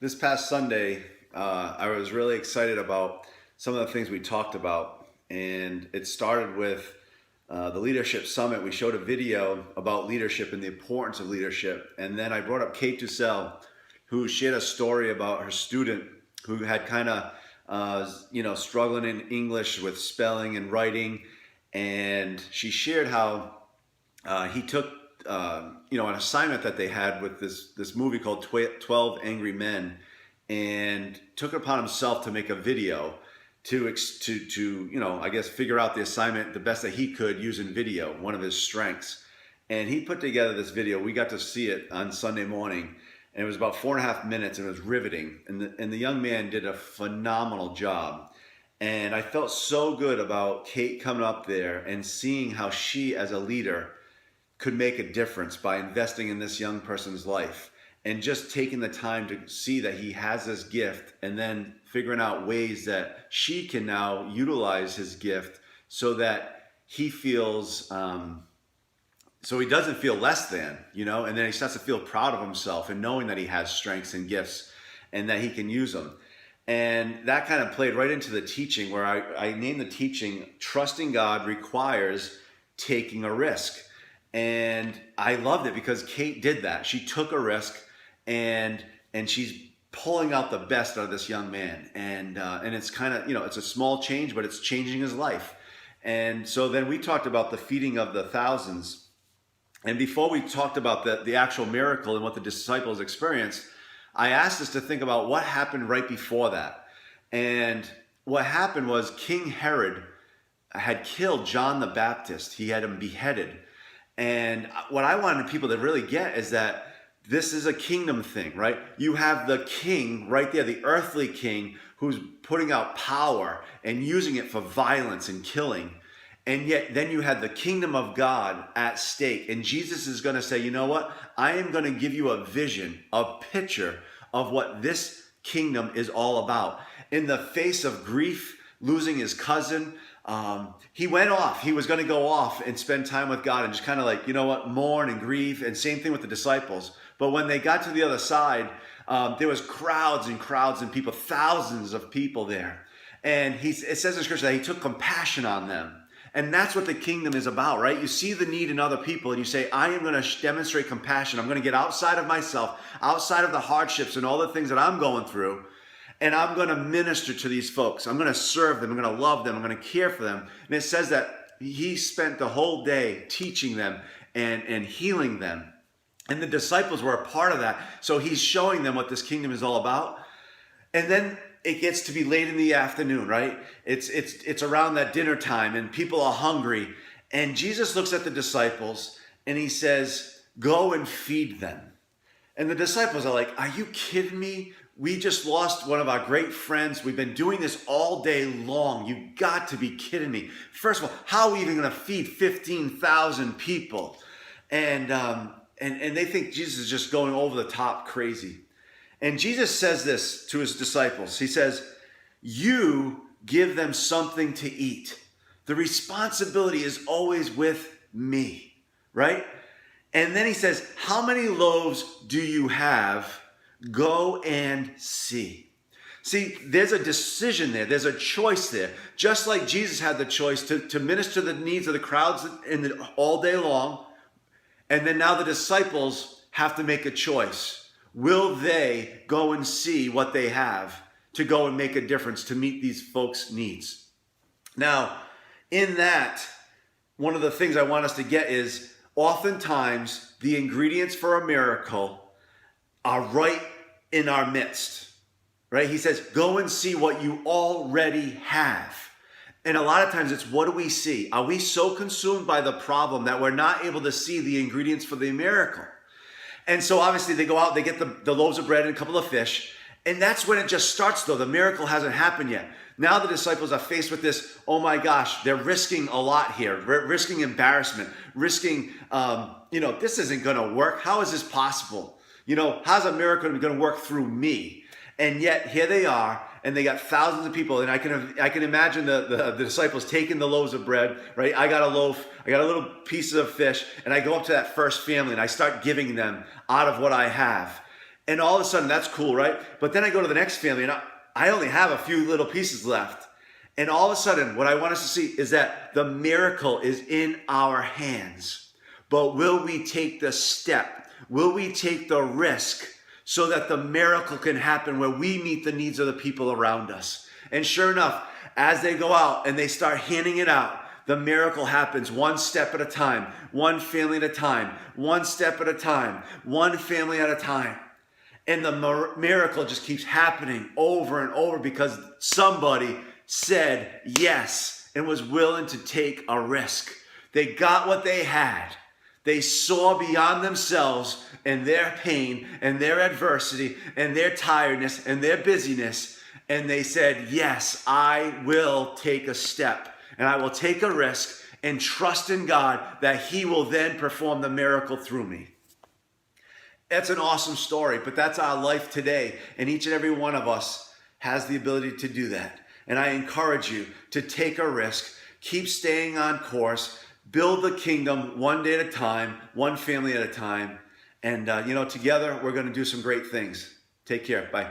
This past Sunday, I was really excited about some of the things we talked about, and it started with the Leadership Summit. We showed a video about leadership and the importance of leadership, and then I brought up Kate Dussel, who shared a story about her student who had kind of, struggling in English with spelling and writing, and she shared how he took an assignment that they had with this movie called 12 Angry Men, and took it upon himself to make a video to I guess figure out the assignment the best that he could using video, one of his strengths. And he put together this video. We got to see it on Sunday morning, and it was about 4.5 minutes, and it was riveting. And the young man did a phenomenal job. And I felt so good about Kate coming up there and seeing how she, as a leader, could make a difference by investing in this young person's life and just taking the time to see that he has this gift, and then figuring out ways that she can now utilize his gift so that he feels, so he doesn't feel less than, and then he starts to feel proud of himself and knowing that he has strengths and gifts and that he can use them. And that kind of played right into the teaching, where I named the teaching, Trusting God Requires Taking a Risk. And I loved it because Kate did that. She took a risk, and she's pulling out the best out of this young man. And it's kind of, it's a small change, but it's changing his life. And so then we talked about the feeding of the thousands. And before we talked about the actual miracle and what the disciples experienced, I asked us to think about what happened right before that. And what happened was King Herod had killed John the Baptist. He had him beheaded. And what I wanted people to really get is that this is a kingdom thing, right? You have the king right there, the earthly king, who's putting out power and using it for violence and killing. And yet then you have the kingdom of God at stake. And Jesus is going to say, you know what? I am going to give you a vision, a picture of what this kingdom is all about. In the face of grief, losing his cousin, he went off. He was going to go off and spend time with God and just kind of mourn and grieve. And same thing with the disciples. But when they got to the other side, there was crowds and crowds and people, thousands of people there. And it says in Scripture that he took compassion on them. And that's what the kingdom is about, right? You see the need in other people and you say, I am going to demonstrate compassion. I'm going to get outside of myself, outside of the hardships and all the things that I'm going through. And I'm going to minister to these folks. I'm going to serve them. I'm going to love them. I'm going to care for them. And it says that he spent the whole day teaching them and healing them. And the disciples were a part of that. So he's showing them what this kingdom is all about. And then it gets to be late in the afternoon, right? It's around that dinner time and people are hungry. And Jesus looks at the disciples and he says, go and feed them. And the disciples are like, are you kidding me? We just lost one of our great friends. We've been doing this all day long. You got to be kidding me. First of all, how are we even going to feed 15,000 people? And they think Jesus is just going over the top crazy. And Jesus says this to his disciples. He says, you give them something to eat. The responsibility is always with me, right? And then he says, how many loaves do you have? Go and see. See, there's a decision there. There's a choice there. Just like Jesus had the choice to minister the needs of the crowds all day long. And then now the disciples have to make a choice. Will they go and see what they have to go and make a difference to meet these folks' needs? Now, in that, one of the things I want us to get is oftentimes the ingredients for a miracle are right in our midst, right? He says, go and see what you already have. And a lot of times it's, what do we see? Are we so consumed by the problem that we're not able to see the ingredients for the miracle? And so obviously they go out, they get the loaves of bread and a couple of fish. And that's when it just starts though. The miracle hasn't happened yet. Now the disciples are faced with this, oh my gosh, they're risking a lot here, risking embarrassment, risking, this isn't going to work. How is this possible? How's a miracle going to work through me? And yet here they are, and they got thousands of people. And I can imagine the disciples taking the loaves of bread, right? I got a loaf, I got a little piece of fish, and I go up to that first family and I start giving them out of what I have. And all of a sudden, that's cool, right? But then I go to the next family and I only have a few little pieces left. And all of a sudden, what I want us to see is that the miracle is in our hands. But will we take the step? Will we take the risk so that the miracle can happen where we meet the needs of the people around us? And sure enough, as they go out and they start handing it out, the miracle happens one step at a time, one family at a time, one step at a time, one family at a time. And the miracle just keeps happening over and over because somebody said yes and was willing to take a risk. They got what they had. They saw beyond themselves and their pain and their adversity and their tiredness and their busyness. And they said, yes, I will take a step and I will take a risk and trust in God that He will then perform the miracle through me. That's an awesome story, but that's our life today. And each and every one of us has the ability to do that. And I encourage you to take a risk, keep staying on course, build the kingdom one day at a time, one family at a time. And, together we're going to do some great things. Take care. Bye.